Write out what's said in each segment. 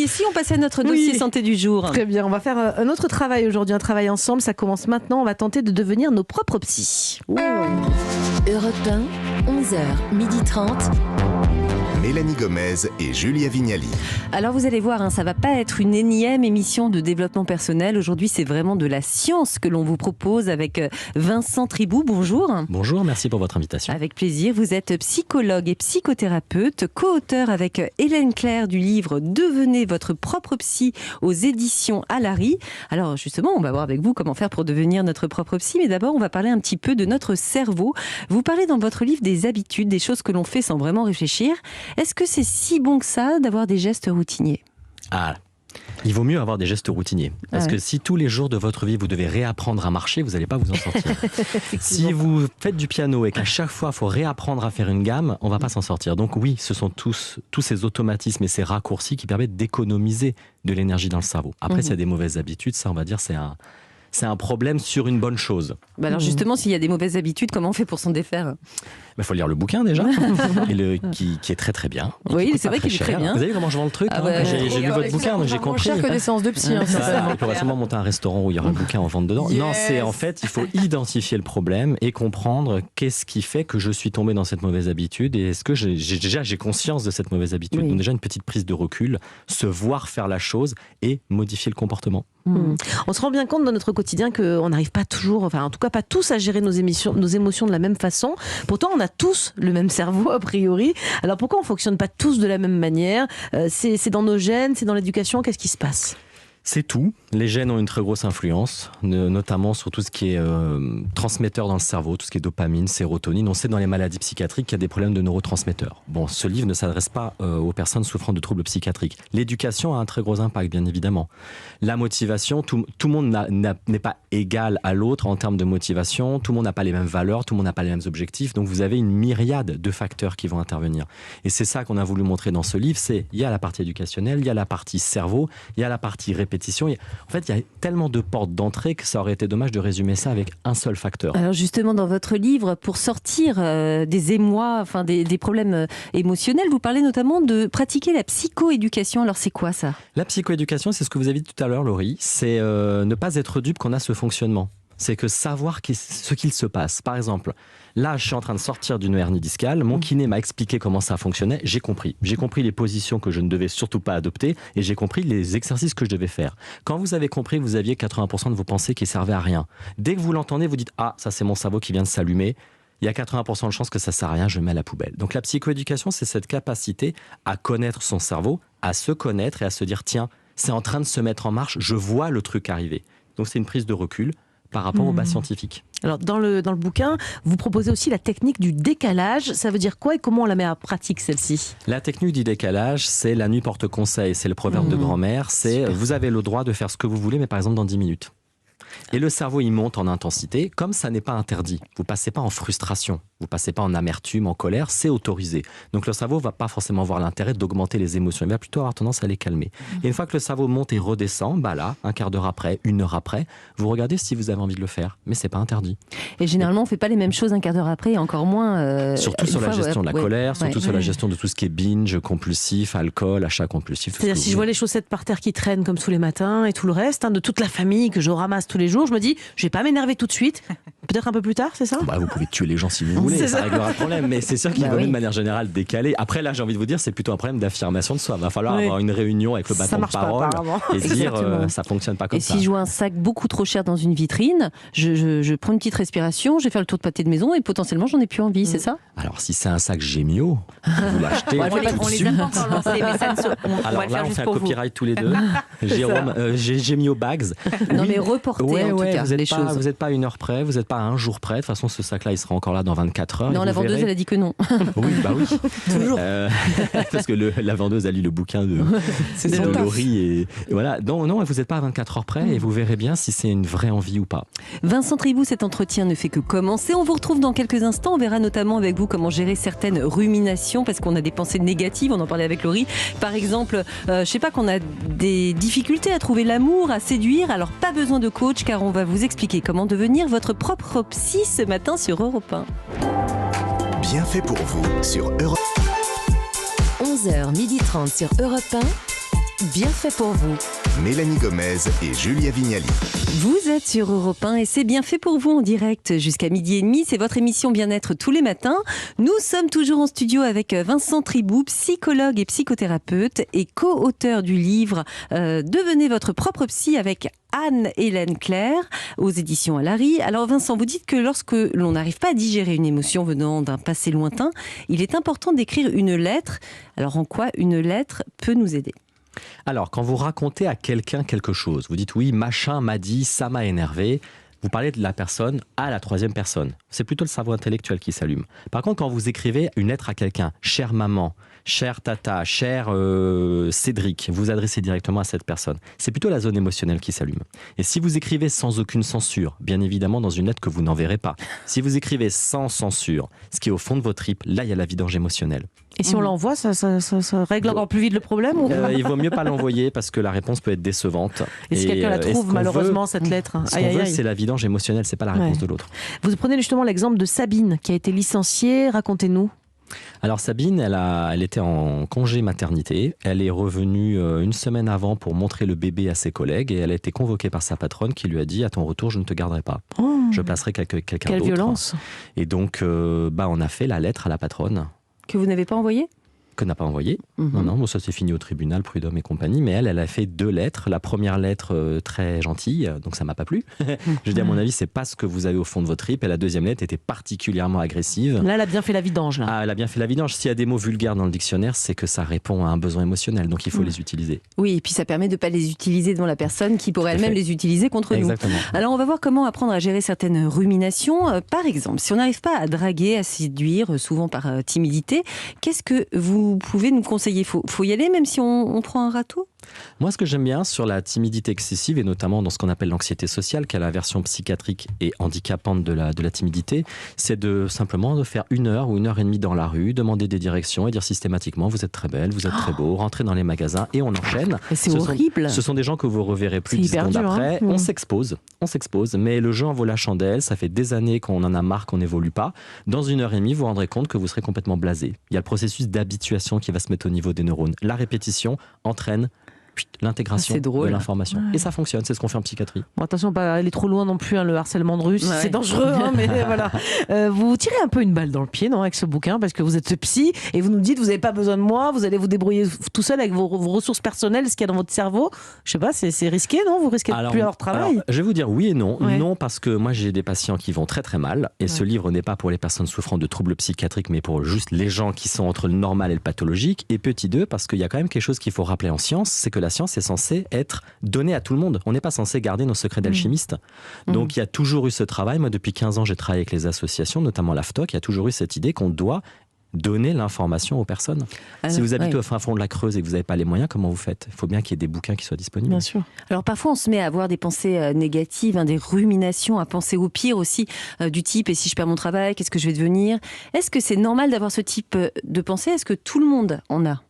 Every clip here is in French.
et si on passait à notre dossier santé du jour? Très bien, on va faire un autre travail aujourd'hui, un travail ensemble. Ça commence maintenant. On va tenter de devenir nos propres psys. Europe 1, 11h30. Mélanie Gomez et Julia Vignali. Alors vous allez voir, ça va pas être une énième émission de développement personnel. Aujourd'hui, c'est vraiment de la science que l'on vous propose avec Vincent Tribou. Bonjour. Bonjour, merci pour votre invitation. Avec plaisir. Vous êtes psychologue et psychothérapeute, co-auteur avec Hélène Claire du livre Devenez votre propre psy aux éditions Alary. Alors justement, on va voir avec vous comment faire pour devenir notre propre psy. Mais d'abord, on va parler un petit peu de notre cerveau. Vous parlez dans votre livre des habitudes, des choses que l'on fait sans vraiment réfléchir. Est-ce que c'est si bon que ça d'avoir des gestes routiniers ? Il vaut mieux avoir des gestes routiniers. Parce que si tous les jours de votre vie, vous devez réapprendre à marcher, vous n'allez pas vous en sortir. Si vous faites du piano et qu'à chaque fois, il faut réapprendre à faire une gamme, on ne va pas s'en sortir. Donc oui, ce sont tous ces automatismes et ces raccourcis qui permettent d'économiser de l'énergie dans le cerveau. Après, s'il y a des mauvaises habitudes, ça, on va dire, c'est un problème sur une bonne chose. Alors justement, s'il y a des mauvaises habitudes, comment on fait pour s'en défaire ? Il faut lire le bouquin déjà, qui est très très bien. Oui, c'est vrai qu'il est très bien. Vous avez vu comment je vends le truc J'ai lu votre bouquin, donc j'ai compris. Cher que des séances de psy. Il pourrait sûrement monter un restaurant où il y aura un bouquin en vente dedans. Non, c'est en fait, il faut identifier le problème et comprendre qu'est-ce qui fait que je suis tombé dans cette mauvaise habitude et est-ce que j'ai conscience de cette mauvaise habitude. Donc déjà une petite prise de recul, se voir faire la chose et modifier le comportement. On se rend bien compte dans notre quotidien qu'on n'arrive pas toujours, enfin en tout cas pas tous à gérer nos émotions de la même façon. Pourtant on a tous le même cerveau a priori. Alors pourquoi on ne fonctionne pas tous de la même manière ? C'est dans nos gènes, c'est dans l'éducation, qu'est-ce qui se passe ? C'est tout. Les gènes ont une très grosse influence, notamment sur tout ce qui est transmetteur dans le cerveau, tout ce qui est dopamine, sérotonine. On sait dans les maladies psychiatriques qu'il y a des problèmes de neurotransmetteurs. Bon, ce livre ne s'adresse pas aux personnes souffrant de troubles psychiatriques. L'éducation a un très gros impact, bien évidemment. La motivation, tout le monde n'est pas égal à l'autre en termes de motivation. Tout le monde n'a pas les mêmes valeurs, tout le monde n'a pas les mêmes objectifs. Donc vous avez une myriade de facteurs qui vont intervenir. Et c'est ça qu'on a voulu montrer dans ce livre. Il y a la partie éducationnelle, il y a la partie cerveau, il y a la partie répétition. En fait, il y a tellement de portes d'entrée que ça aurait été dommage de résumer ça avec un seul facteur. Alors justement, dans votre livre, pour sortir des émois, enfin des problèmes émotionnels, vous parlez notamment de pratiquer la psychoéducation. Alors c'est quoi ça ? La psychoéducation, c'est ce que vous avez dit tout à l'heure, Laurie. C'est ne pas être dupe qu'on a ce fonctionnement. C'est que savoir ce qu'il se passe. Par exemple, là, je suis en train de sortir d'une hernie discale. Mon kiné m'a expliqué comment ça fonctionnait. J'ai compris. J'ai compris les positions que je ne devais surtout pas adopter et j'ai compris les exercices que je devais faire. Quand vous avez compris que vous aviez 80% de vos pensées qui servaient à rien, dès que vous l'entendez, vous dites « Ah, ça c'est mon cerveau qui vient de s'allumer ». Il y a 80% de chances que ça ne sert à rien, je le mets à la poubelle. Donc la psychoéducation, c'est cette capacité à connaître son cerveau, à se connaître et à se dire « Tiens, c'est en train de se mettre en marche, je vois le truc arriver ». Donc c'est une prise de recul par rapport aux bases scientifiques. Alors dans le bouquin, vous proposez aussi la technique du décalage. Ça veut dire quoi et comment on la met en pratique celle-ci ? La technique du décalage, c'est la nuit porte conseil, c'est le proverbe de grand-mère, c'est vous avez le droit de faire ce que vous voulez, mais par exemple dans 10 minutes. Et le cerveau, il monte en intensité, comme ça n'est pas interdit. Vous passez pas en frustration, vous passez pas en amertume, en colère, c'est autorisé. Donc le cerveau va pas forcément avoir l'intérêt d'augmenter les émotions, il va plutôt avoir tendance à les calmer. Et une fois que le cerveau monte et redescend, là, un quart d'heure après, 1 heure après, vous regardez si vous avez envie de le faire, mais c'est pas interdit. Et généralement, on fait pas les mêmes choses un quart d'heure après, et encore moins... surtout sur la gestion de la colère, surtout sur la gestion de tout ce qui est binge, compulsif, alcool, achat compulsif. C'est-à-dire si je vois les chaussettes par terre qui traînent comme tous les matins et tout le reste, de toute la famille que je ramasse tous les jours, je me dis, je vais pas m'énerver tout de suite, peut-être un peu plus tard, c'est ça ? Vous pouvez tuer les gens si vous voulez, ça réglera le problème, mais c'est sûr qu'il vaut mieux de manière générale décaler. Après là, j'ai envie de vous dire, c'est plutôt un problème d'affirmation de soi. Il va falloir avoir une réunion avec le bâton de parole et dire ça fonctionne pas comme ça. Et si je vois un sac beaucoup trop cher dans une vitrine, je prends une petite respiration, je vais faire le tour de pâté de maison et potentiellement j'en ai plus envie, c'est ça ? Alors si c'est un sac Gemio, vous l'achetez tout de suite. Alors là, on fait un copyright tous les deux. Jérôme, j'ai Gemio Bags. Non mais reportez en tout cas les choses. Vous n'êtes pas à 1 heure près, vous n'êtes pas à 1 jour près. De toute façon, ce sac-là, il sera encore là dans 24 heures. Non, la vendeuse, elle a dit que non. Oui, oui. Toujours. Parce que la vendeuse a lu le bouquin de Laurie. Et voilà. Non, vous n'êtes pas à 24 heures près et vous verrez bien si c'est une vraie envie ou pas. Vincent Tribou, cet entretien ne fait que commencer. On vous retrouve dans quelques instants. On verra notamment avec vous comment gérer certaines ruminations parce qu'on a des pensées négatives. On en parlait avec Laurie. Par exemple, je sais pas, qu'on a des difficultés à trouver l'amour, à séduire. Alors, pas besoin de coach car on va vous expliquer comment devenir votre propre psy ce matin sur Europe 1. Bien fait pour vous sur Europe 11h30 sur Europe 1. Bien fait pour vous. Mélanie Gomez et Julia Vignali. Vous êtes sur Europe 1 et c'est bien fait pour vous en direct jusqu'à 12h30. C'est votre émission Bien-être tous les matins. Nous sommes toujours en studio avec Vincent Tribou, psychologue et psychothérapeute et co-auteur du livre Devenez votre propre psy avec Anne-Hélène Claire aux éditions Alary. Alors Vincent, vous dites que lorsque l'on n'arrive pas à digérer une émotion venant d'un passé lointain, il est important d'écrire une lettre. Alors en quoi une lettre peut nous aider ? Alors, quand vous racontez à quelqu'un quelque chose, vous dites oui, machin m'a dit, ça m'a énervé, vous parlez de la personne à la troisième personne. C'est plutôt le cerveau intellectuel qui s'allume. Par contre, quand vous écrivez une lettre à quelqu'un, chère maman, cher tata, cher Cédric, vous adressez directement à cette personne. C'est plutôt la zone émotionnelle qui s'allume. Et si vous écrivez sans aucune censure, bien évidemment dans une lettre que vous n'enverrez pas, si vous écrivez sans censure, ce qui est au fond de vos tripes, là il y a la vidange émotionnelle. Et si on l'envoie, ça règle encore plus vite le problème ou pas Il vaut mieux pas l'envoyer parce que la réponse peut être décevante. Et si quelqu'un la trouve malheureusement cette lettre, ce qu'on veut, c'est la vidange émotionnelle, c'est pas la réponse de l'autre. Vous prenez justement l'exemple de Sabine qui a été licenciée, racontez-nous. Alors Sabine, elle était en congé maternité. Elle est revenue une semaine avant pour montrer le bébé à ses collègues et elle a été convoquée par sa patronne qui lui a dit « À ton retour, je ne te garderai pas. Je placerai quelqu'un d'autre. » Quelle violence. Et donc, on a fait la lettre à la patronne. Que vous n'avez pas envoyé ? Que n'a pas envoyé. Non, ça s'est fini au tribunal, prud'homme et compagnie. Mais elle a fait 2 lettres. La première lettre très gentille, donc ça m'a pas plu. Je dis à mon avis, c'est pas ce que vous avez au fond de votre trip. Et la deuxième lettre était particulièrement agressive. Là, elle a bien fait la vidange. Là. Ah, elle a bien fait la vidange. S'il y a des mots vulgaires dans le dictionnaire, c'est que ça répond à un besoin émotionnel. Donc il faut les utiliser. Oui, et puis ça permet de ne pas les utiliser devant la personne qui pourrait elle-même les utiliser contre Exactement. nous. Alors on va voir comment apprendre à gérer certaines ruminations. Par exemple, si on n'arrive pas à draguer, à séduire, souvent par timidité, qu'est-ce que vous pouvez nous conseiller ? Faut y aller même si on prend un râteau ? Moi, ce que j'aime bien sur la timidité excessive, et notamment dans ce qu'on appelle l'anxiété sociale, qui est la version psychiatrique et handicapante de la timidité, c'est simplement de faire 1 heure ou 1h30 dans la rue, demander des directions et dire systématiquement « vous êtes très belle, vous êtes très beau », rentrer dans les magasins et on enchaîne. C'est horrible. Ce sont des gens que vous reverrez plus 10 secondes après. On s'expose, mais le jeu en vaut la chandelle. Ça fait des années qu'on en a marre, qu'on n'évolue pas. Dans 1h30, vous vous rendrez compte que vous serez complètement blasé. Il y a le processus d'habituation qui va se mettre au niveau des neurones. La répétition entraîne l'intégration de l'information. Et ça fonctionne, c'est ce qu'on fait en psychiatrie. Bon, attention, pas aller trop loin non plus, le harcèlement de rue, c'est dangereux, mais voilà. Vous tirez un peu une balle dans le pied, non, avec ce bouquin, parce que vous êtes psy et vous nous dites vous n'avez pas besoin de moi, vous allez vous débrouiller tout seul avec vos ressources personnelles, ce qu'il y a dans votre cerveau. Je sais pas, c'est risqué, non ? Vous risquez de plus avoir de travail ? Je vais vous dire oui et non. Non, parce que moi j'ai des patients qui vont très très mal et ce livre n'est pas pour les personnes souffrant de troubles psychiatriques, mais pour juste les gens qui sont entre le normal et le pathologique. Et petit 2, parce qu'il y a quand même quelque chose qu'il faut rappeler en science, c'est que la science est censée être donné à tout le monde. On n'est pas censé garder nos secrets d'alchimiste. Donc il y a toujours eu ce travail. Moi, depuis 15 ans, j'ai travaillé avec les associations, notamment l'AFTOC. Il y a toujours eu cette idée qu'on doit donner l'information aux personnes. Si vous habitez au fin fond de la Creuse et que vous n'avez pas les moyens, comment vous faites ? Il faut bien qu'il y ait des bouquins qui soient disponibles. Bien sûr. Alors parfois on se met à avoir des pensées négatives, des ruminations, à penser au pire aussi, du type « et si je perds mon travail, qu'est-ce que je vais devenir ?» Est-ce que c'est normal d'avoir ce type de pensée ? Est-ce que tout le monde en a ?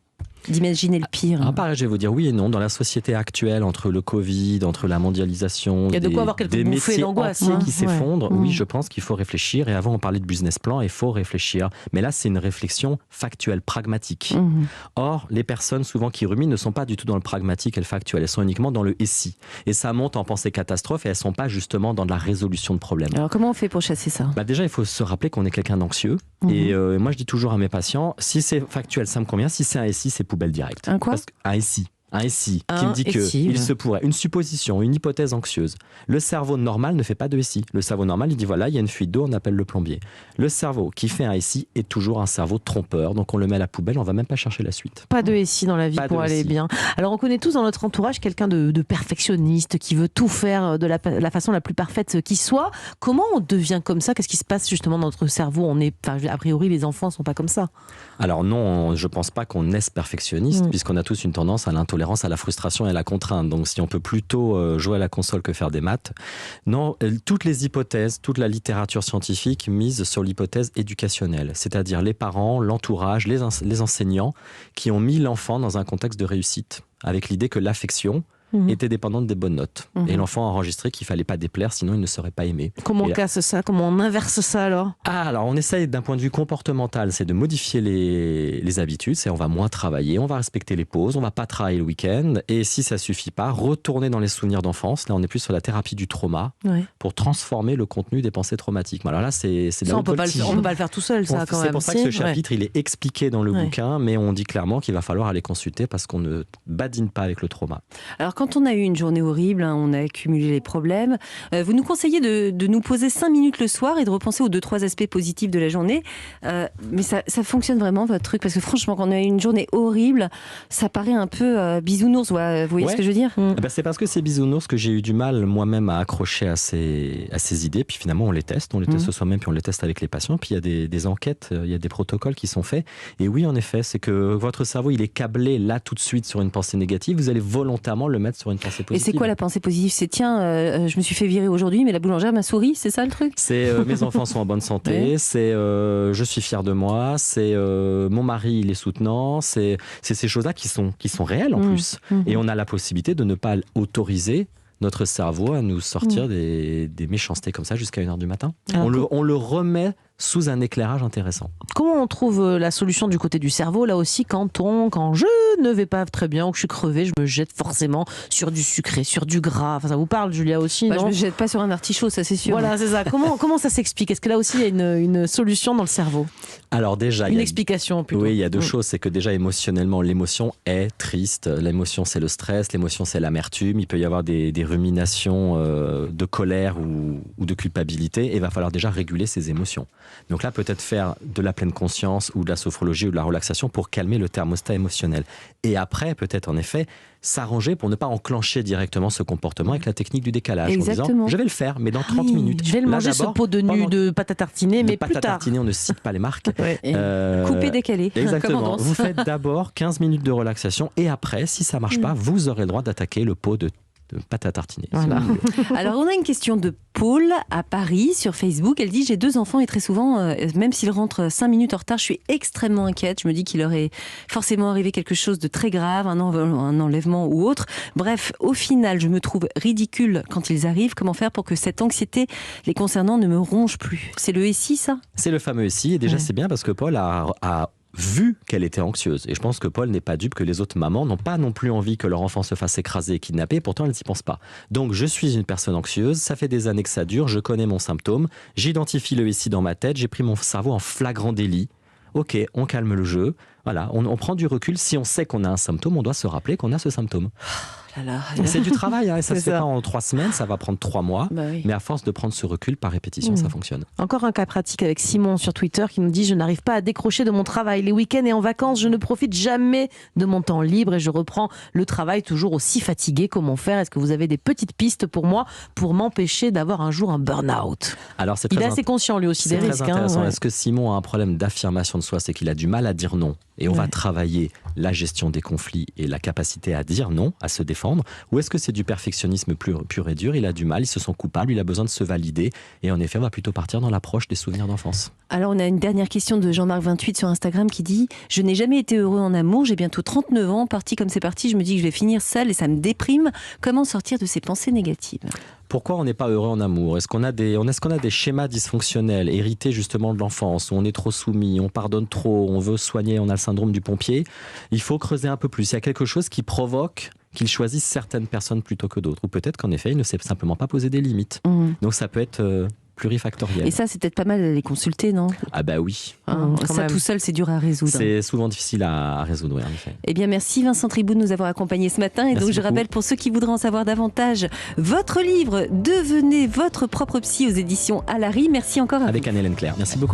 D'imaginer le pire. Pareil, je vais vous dire oui et non. Dans la société actuelle, entre le Covid, entre la mondialisation, il y a de quoi avoir quelques des bouffées métiers d'angoisse entiers qui s'effondrent, oui, je pense qu'il faut réfléchir. Et avant, on parlait de business plan, il faut réfléchir. Mais là, c'est une réflexion factuelle, pragmatique. Or, les personnes souvent qui ruminent ne sont pas du tout dans le pragmatique et le factuel. Elles sont uniquement dans le « et si ». Et ça monte en pensée catastrophe et elles ne sont pas justement dans de la résolution de problèmes. Alors comment on fait pour chasser ça ? Déjà, il faut se rappeler qu'on est quelqu'un d'anxieux. Et moi, je dis toujours à mes patients, si c'est factuel, ça me convient. Si c'est un « et si », c'est poubelle directe. Un quoi ? Parce qu'un « et si ». Un SI qui me dit qu'il se pourrait, une supposition, une hypothèse anxieuse. Le cerveau normal ne fait pas de SI. Le cerveau normal, il dit voilà, il y a une fuite d'eau, on appelle le plombier. Le cerveau qui fait un SI est toujours un cerveau trompeur, donc on le met à la poubelle, on va même pas chercher la suite. Pas de SI dans la vie pour aller bien. Alors on connaît tous dans notre entourage quelqu'un de perfectionniste, qui veut tout faire de la façon la plus parfaite qui soit. Comment on devient comme ça ? Qu'est-ce qui se passe justement dans notre cerveau ? A priori, les enfants sont pas comme ça. Alors non, je pense pas qu'on naisse perfectionniste, puisqu'on a tous une tendance à l'intolérance, à la frustration et à la contrainte. Donc si on peut plutôt jouer à la console que faire des maths. Non, toutes les hypothèses, toute la littérature scientifique mise sur l'hypothèse éducationnelle, c'est-à-dire les parents, l'entourage, les enseignants qui ont mis l'enfant dans un contexte de réussite, avec l'idée que l'affection était dépendante des bonnes notes. Et l'enfant a enregistré qu'il fallait pas déplaire, sinon il ne serait pas aimé. Comment on Et casse ça? Comment on inverse ça alors? alors on essaye d'un point de vue comportemental, c'est de modifier les habitudes, c'est on va moins travailler, on va respecter les pauses, on va pas travailler le week-end, et si ça suffit pas, retourner dans les souvenirs d'enfance. Là on est plus sur la thérapie du trauma pour transformer le contenu des pensées traumatiques. Alors là c'est de Ça, la on peut pas le faire tout seul, ça, quand même. C'est pour ça que ce chapitre il est expliqué dans le bouquin, mais on dit clairement qu'il va falloir aller consulter parce qu'on ne badine pas avec le trauma. Alors quand on a eu une journée horrible, on a accumulé les problèmes, vous nous conseillez de nous poser 5 minutes le soir et de repenser aux 2-3 aspects positifs de la journée. Mais ça fonctionne vraiment votre truc? Parce que franchement, quand on a eu une journée horrible, ça paraît un peu bisounours. Vous voyez ce que je veux dire? C'est parce que c'est bisounours que j'ai eu du mal moi-même à accrocher à ces idées. Puis finalement, on les teste soi-même, puis on les teste avec les patients. Puis il y a des enquêtes, il y a des protocoles qui sont faits. Et oui, en effet, c'est que votre cerveau, il est câblé là tout de suite sur une pensée négative. Vous allez volontairement le mettre sur une pensée positive. Et c'est quoi la pensée positive? C'est tiens, je me suis fait virer aujourd'hui, mais la boulangère m'a souri, c'est ça le truc? C'est mes enfants sont en bonne santé, c'est je suis fier de moi, c'est mon mari il est soutenant, c'est ces choses-là qui sont réelles en plus. Et on a la possibilité de ne pas autoriser notre cerveau à nous sortir des méchancetés comme ça jusqu'à 1h du matin. On le remet sous un éclairage intéressant. Comment on trouve la solution du côté du cerveau, là aussi, quand je ne vais pas très bien ou que je suis crevée, je me jette forcément sur du sucré, sur du gras. Enfin, ça vous parle, Julia, aussi, non? Je me jette pas sur un artichaut, ça c'est sûr. Voilà, c'est ça. Comment ça s'explique? Est-ce que là aussi, il y a une solution dans le cerveau? Alors déjà, une explication plutôt. Oui, il y a deux choses. C'est que déjà, émotionnellement, l'émotion est triste. L'émotion, c'est le stress. L'émotion, c'est l'amertume. Il peut y avoir des ruminations de colère ou de culpabilité. Et il va falloir déjà réguler ces émotions. Donc là, peut-être faire de la pleine conscience ou de la sophrologie ou de la relaxation pour calmer le thermostat émotionnel. Et après, peut-être en effet, s'arranger pour ne pas enclencher directement ce comportement avec la technique du décalage. Exactement. En disant, je vais le faire, mais dans 30 minutes. Je vais le manger, ce pot de nu de pâte à tartiner, mais plus tard. Pâte à tartiner, on ne cite pas les marques. Couper, décaler. Exactement. Vous faites d'abord 15 minutes de relaxation et après, si ça ne marche pas, vous aurez le droit d'attaquer le pot de pâte à tartiner. Voilà. Alors, on a une question de Paul à Paris sur Facebook. Elle dit: j'ai 2 enfants et très souvent, même s'ils rentrent 5 minutes en retard, je suis extrêmement inquiète. Je me dis qu'il leur est forcément arrivé quelque chose de très grave, un enlèvement ou autre. Bref, au final, je me trouve ridicule quand ils arrivent. Comment faire pour que cette anxiété les concernant ne me ronge plus? C'est le SI, ça? C'est le fameux SI. Et déjà, c'est bien parce que Paul a vu qu'elle était anxieuse. Et je pense que Paul n'est pas dupe que les autres mamans n'ont pas non plus envie que leur enfant se fasse écraser et kidnapper, pourtant elles n'y pensent pas. Donc je suis une personne anxieuse, ça fait des années que ça dure, je connais mon symptôme, j'identifie le SI dans ma tête, j'ai pris mon cerveau en flagrant délit. Ok, on calme le jeu, voilà, on prend du recul. Si on sait qu'on a un symptôme, on doit se rappeler qu'on a ce symptôme. C'est du travail, hein, et ça se fait pas en 3 semaines, ça va prendre 3 mois. Mais à force de prendre ce recul par répétition, ça fonctionne. Encore un cas pratique avec Simon sur Twitter qui nous dit: je n'arrive pas à décrocher de mon travail. Les week-ends et en vacances, je ne profite jamais de mon temps libre et je reprends le travail toujours aussi fatigué. Comment faire? Est-ce que vous avez des petites pistes pour moi pour m'empêcher d'avoir un jour un burn-out? Alors, il est assez conscient lui aussi des risques. C'est très intéressant. Est-ce que Simon a un problème d'affirmation de soi? C'est qu'il a du mal à dire non. Et on va travailler la gestion des conflits et la capacité à dire non, à se défendre. Ou est-ce que c'est du perfectionnisme pur et dur? Il a du mal, il se sent coupable, il a besoin de se valider. Et en effet, on va plutôt partir dans l'approche des souvenirs d'enfance. Alors, on a une dernière question de Jean-Marc28 sur Instagram qui dit: je n'ai jamais été heureux en amour, j'ai bientôt 39 ans, parti comme c'est parti, je me dis que je vais finir seule et ça me déprime. Comment sortir de ces pensées négatives? Pourquoi on n'est pas heureux en amour? Est-ce qu'on a des schémas dysfonctionnels hérités justement de l'enfance, où on est trop soumis, on pardonne trop, on veut soigner, on a le syndrome du pompier? Il faut creuser un peu plus. Il y a quelque chose qui provoque qu'il choisisse certaines personnes plutôt que d'autres. Ou peut-être qu'en effet, il ne sait simplement pas poser des limites. Donc ça peut être plurifactoriel. Et ça, c'est peut-être pas mal d'aller consulter, non? Ah bah oui. Ça tout seul, c'est dur à résoudre. C'est souvent difficile à résoudre, oui, en effet. Eh bien, merci Vincent Tribout de nous avoir accompagnés ce matin. Et merci donc, je beaucoup. rappelle pour ceux qui voudraient en savoir davantage, votre livre « Devenez votre propre psy » aux éditions Alary. Merci encore à vous. Avec Anne-Hélène Claire. Merci beaucoup.